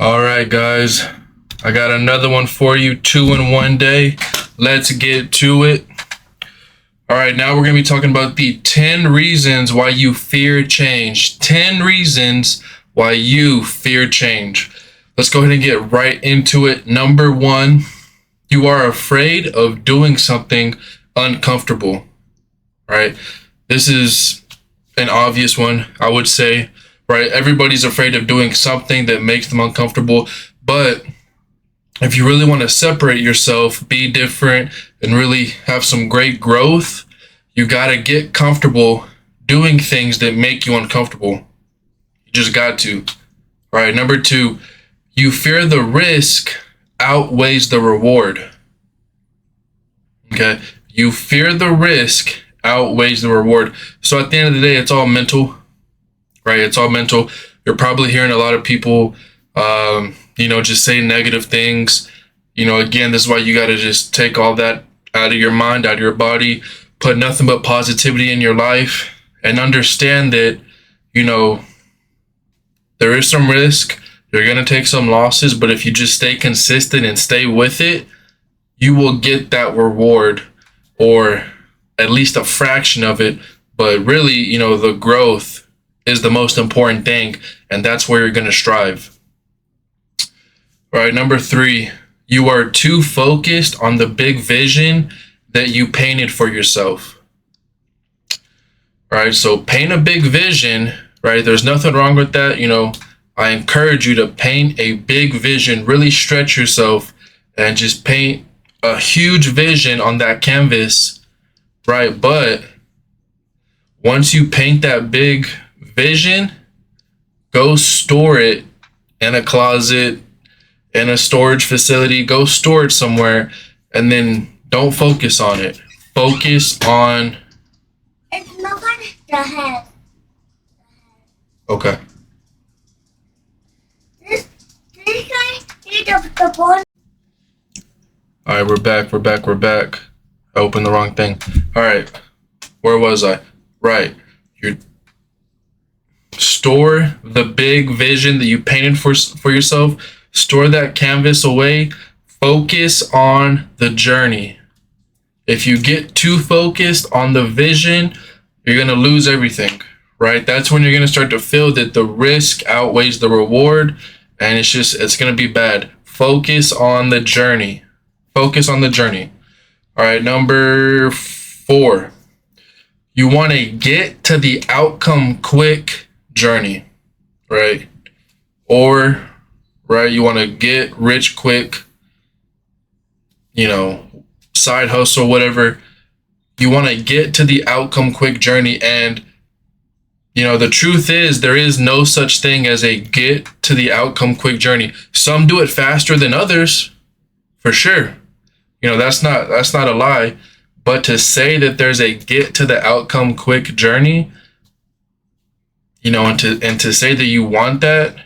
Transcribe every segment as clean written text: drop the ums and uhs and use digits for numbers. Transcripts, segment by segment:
All right, guys, I got another one for you, 2 in 1 day. Let's get to it. All right, now we're going to be talking about the 10 reasons why you fear change. 10 reasons why you fear change. Let's go ahead and get right into it. Number 1, you are afraid of doing something uncomfortable. Right? This is an obvious one, I would say. Right? Everybody's afraid of doing something that makes them uncomfortable. But if you really want to separate yourself, be different, and really have some great growth, you got to get comfortable doing things that make you uncomfortable. You just got to. All right. Number 2, you fear the risk outweighs the reward. Okay. You fear the risk outweighs the reward. So at the end of the day, it's all mental, right? It's all mental. You're probably hearing a lot of people, just say negative things. Again, this is why you got to just take all that out of your mind, out of your body, put nothing but positivity in your life, and understand that, there is some risk. You're going to take some losses, but if you just stay consistent and stay with it, you will get that reward, or at least a fraction of it. But really, the growth is the most important thing, and that's where you're going to strive. All right, number 3, you are too focused on the big vision that you painted for yourself. All right, so paint a big vision, right? There's nothing wrong with that. I encourage you to paint a big vision, really stretch yourself and just paint a huge vision on that canvas, right? But once you paint that big vision, go store it in a closet, in a storage facility. Go store it somewhere, and then don't focus on it. Focus on... It's not on the head. Okay. This guy needs the ball. All right, we're back. I opened the wrong thing. All right, where was I? Right. You store the big vision that you painted for yourself. Store that canvas away. Focus on the journey. If you get too focused on the vision, you're going to lose everything, right? That's when you're going to start to feel that the risk outweighs the reward, and it's going to be bad. Focus on the journey. Focus on the journey. All right, number 4. You want to get to the outcome quick journey, right? Or, right, you want to get rich quick, side hustle, whatever. You want to get to the outcome quick journey. And, the truth is there is no such thing as a get to the outcome quick journey. Some do it faster than others, for sure. That's not a lie. But to say that there's a get to the outcome quick journey, and to say that you want that,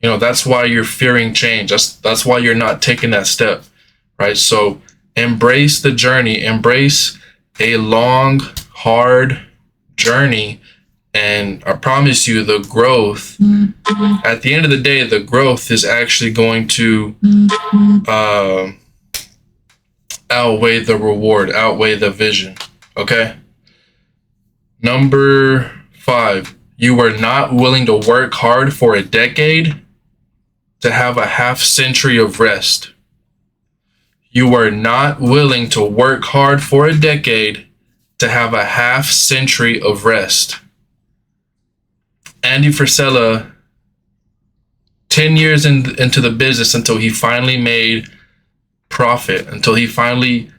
that's why you're fearing change. That's why you're not taking that step, right? So embrace the journey. Embrace a long, hard journey. And I promise you, the growth, at the end of the day, the growth is actually going to outweigh the reward, outweigh the vision. Okay. Number 5, you are not willing to work hard for a decade to have a half century of rest. You are not willing to work hard for a decade to have a half century of rest. Andy Frisella, 10 years into the business until he finally made profit, until he finally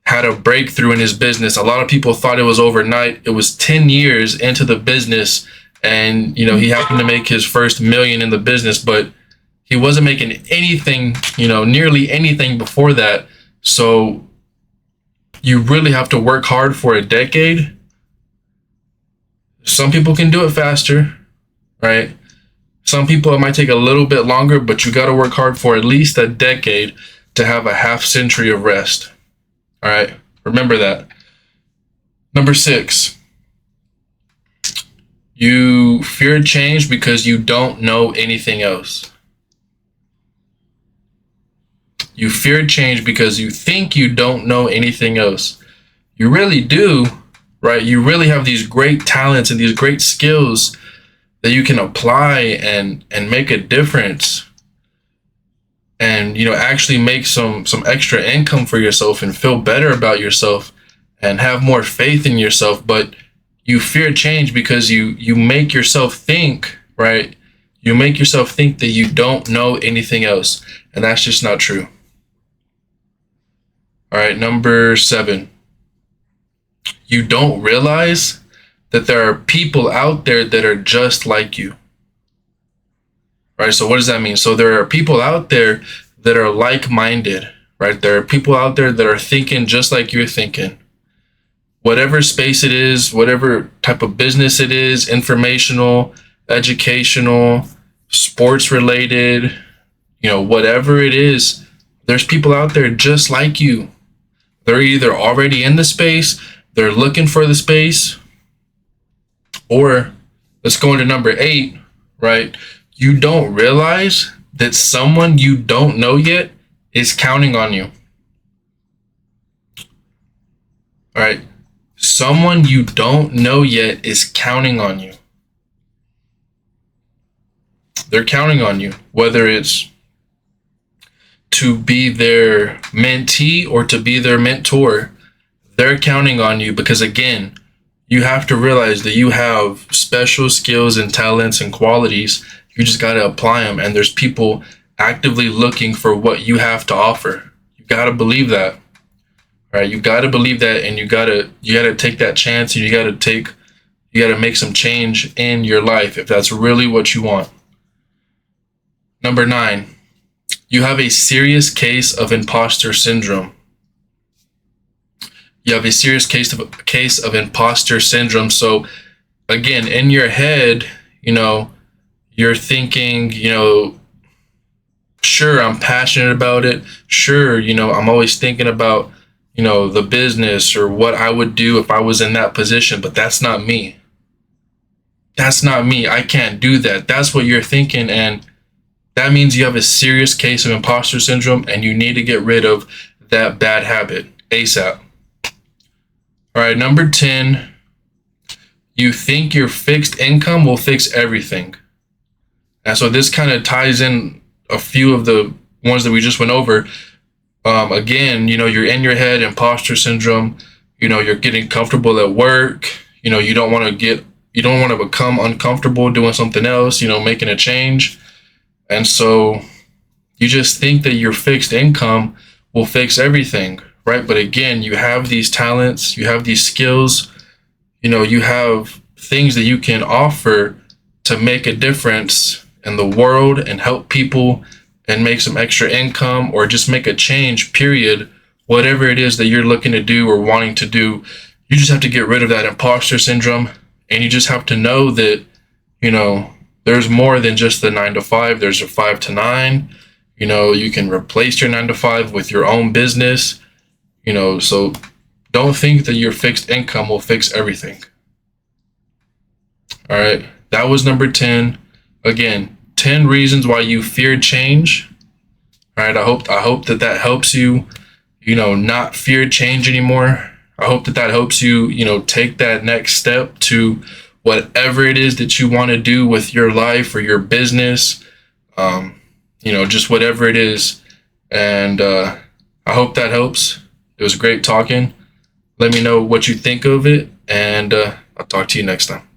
had a breakthrough in his business. A lot of people thought it was overnight. It was 10 years into the business, and he happened to make his first $1 million in the business, but he wasn't making anything, nearly anything before that. So you really have to work hard for a decade. Some people can do it faster, right? Some people, it might take a little bit longer, but you got to work hard for at least a decade to have a half century of rest. All right. Remember that. Number 6, you fear change because you don't know anything else. You fear change because you think you don't know anything else. You really do, right? You really have these great talents and these great skills that you can apply and make a difference, and actually make some extra income for yourself and feel better about yourself and have more faith in yourself. But you fear change because you make yourself think, right? You make yourself think that you don't know anything else, and that's just not true. All right, number 7. You don't realize that there are people out there that are just like you. Right? So what does that mean? So there are people out there that are like-minded, right? There are people out there that are thinking just like you're thinking. Whatever space it is, whatever type of business it is, informational, educational, sports related, whatever it is, there's people out there just like you. They're either already in the space, they're looking for the space, or let's go into number 8, right? You don't realize that someone you don't know yet is counting on you. All right. Someone you don't know yet is counting on you. They're counting on you, whether it's to be their mentee or to be their mentor. They're counting on you because, again, you have to realize that you have special skills and talents and qualities. You just got to apply them. And there's people actively looking for what you have to offer. You got to believe that. All right. You got to believe that. And you got to take that chance, and you got to make some change in your life if that's really what you want. Number 9, you have a serious case of imposter syndrome. You have a serious case of imposter syndrome. So again, in your head, you're thinking, sure, I'm passionate about it. Sure, I'm always thinking about, the business or what I would do if I was in that position, but that's not me. That's not me. I can't do that. That's what you're thinking. And that means you have a serious case of imposter syndrome, and you need to get rid of that bad habit ASAP. All right, number 10, you think your fixed income will fix everything. And so this kind of ties in a few of the ones that we just went over. Again, you're in your head, imposter syndrome, you're getting comfortable at work, you don't want to become uncomfortable doing something else, making a change. And so you just think that your fixed income will fix everything, right? But again, you have these talents, you have these skills, you have things that you can offer to make a difference in the world and help people and make some extra income, or just make a change, period. Whatever it is that you're looking to do or wanting to do, you just have to get rid of that imposter syndrome. And you just have to know that, there's more than just the 9 to 5. There's a 5 to 9. You can replace your 9 to 5 with your own business. So don't think that your fixed income will fix everything. All right. That was number 10. Again, 10 reasons why you fear change. All right. I hope that helps you, not fear change anymore. I hope that helps you, take that next step to whatever it is that you want to do with your life or your business, just whatever it is. And I hope that helps. It was great talking. Let me know what you think of it, and I'll talk to you next time.